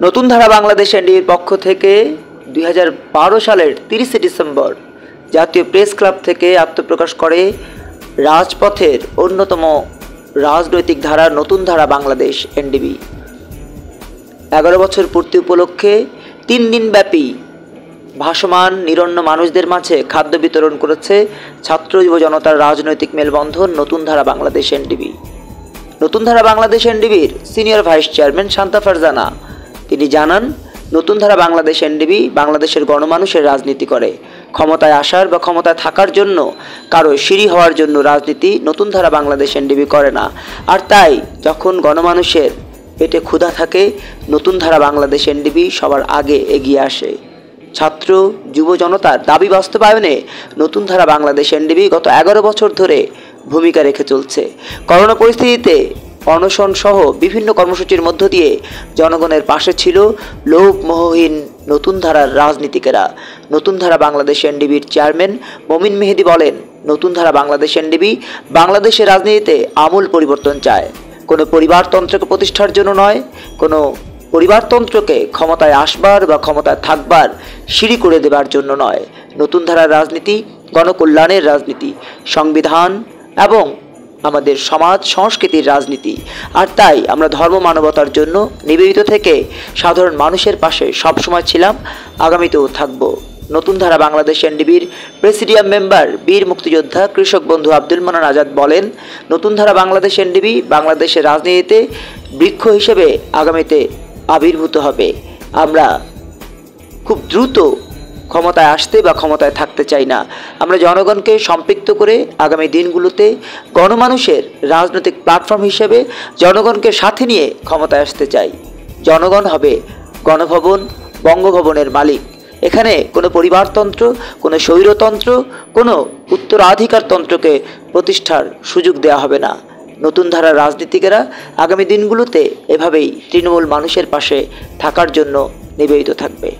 নতুন ধারা বাংলাদেশ এনডিবির পক্ষ থেকে 2012 সালের 30 ডিসেম্বর জাতীয় প্রেস ক্লাব থেকে আত্মপ্রকাশ করে রাজপথের অন্যতম রাজনৈতিক ধারা নতুন ধারা বাংলাদেশ এনডিবি। 11 বছর পূর্তি উপলক্ষে 3 দিনব্যাপী ভাসমান নিরন্ন মানুষদের মাঝে খাদ্য বিতরণ করেছে ছাত্র যুব জনতার রাজনৈতিক মেলবন্ধন নতুন ধারা বাংলাদেশ এনডিবি। নতুন ধারা বাংলাদেশ এনডিবির senior vice chairman Shanta Farzana তিনি জানান, নতুন ধারা বাংলাদেশ এনডিবি বাংলাদেশের গণমানুষের রাজনীতি করে। ক্ষমতায় আসার বা ক্ষমতায় থাকার জন্য কারো সিঁড়ি হওয়ার জন্য রাজনীতি নতুন ধারা বাংলাদেশ এনডিবি করে না। আর তাই যখন গণমানুষের পেটে ক্ষুধা থাকে, নতুন ধারা বাংলাদেশ এনডিবি সবার আগে এগিয়ে আসে। ছাত্র যুব জনতার দাবি বাস্তবায়নে নতুন ধারা বাংলাদেশ এনডিবি গত 11 বছর ধরে ভূমিকা রেখে চলছে। করোনা পরিস্থিতিতে অনশন সহ বিভিন্ন কর্মসূচির মধ্য দিয়ে জনগণের পাশে ছিল লোভমোহহীন নতুন ধারার রাজনীতিকেরা। নতুন ধারা বাংলাদেশ এনডিবির চেয়ারম্যান মমিন মেহেদি বলেন, নতুন ধারা বাংলাদেশ এনডিবি বাংলাদেশের রাজনীতিতে আমূল পরিবর্তন চায়। কোনো পরিবারতন্ত্রকে প্রতিষ্ঠার জন্য নয়, কোনো পরিবারতন্ত্রকে ক্ষমতায় আসবার বা ক্ষমতায় থাকবার সিঁড়ি করে দেবার জন্য নয়। নতুন ধারার রাজনীতি গণকল্যাণের রাজনীতি, সংবিধান এবং আমাদের সমাজ সংস্কৃতির রাজনীতি। আর তাই আমরা ধর্ম মানবতার জন্য নিবেদিত থেকে সাধারণ মানুষের পাশে সবসময় ছিলাম, আগামীতেও থাকব। নতুন ধারা বাংলাদেশ এনডিবির প্রেসিডিয়াম মেম্বার বীর মুক্তিযোদ্ধা কৃষক বন্ধু আব্দুল মান্নান আজাদ বলেন, নতুন ধারা বাংলাদেশ এনডিবি বাংলাদেশের রাজনীতিতে বৃক্ষ হিসেবে আগামীতে আবির্ভূত হবে। আমরা খুব দ্রুত ক্ষমতায় আসতে বা ক্ষমতায় থাকতে চাই না। আমরা জনগণকে সম্পৃক্ত করে আগামী দিনগুলোতে গণমানুষের রাজনৈতিক প্ল্যাটফর্ম হিসেবে জনগণকে সাথে নিয়ে ক্ষমতায় আসতে চাই। জনগণ হবে গণভবন, বঙ্গভবনের মালিক। এখানে কোনো পরিবারতন্ত্র, কোনো স্বৈরতন্ত্র, কোনো উত্তরাধিকারতন্ত্রকে প্রতিষ্ঠার সুযোগ দেওয়া হবে না। নতুন ধারার রাজনীতিকেরা আগামী দিনগুলোতে এভাবেই তৃণমূল মানুষের পাশে থাকার জন্য নিবেদিত থাকবে।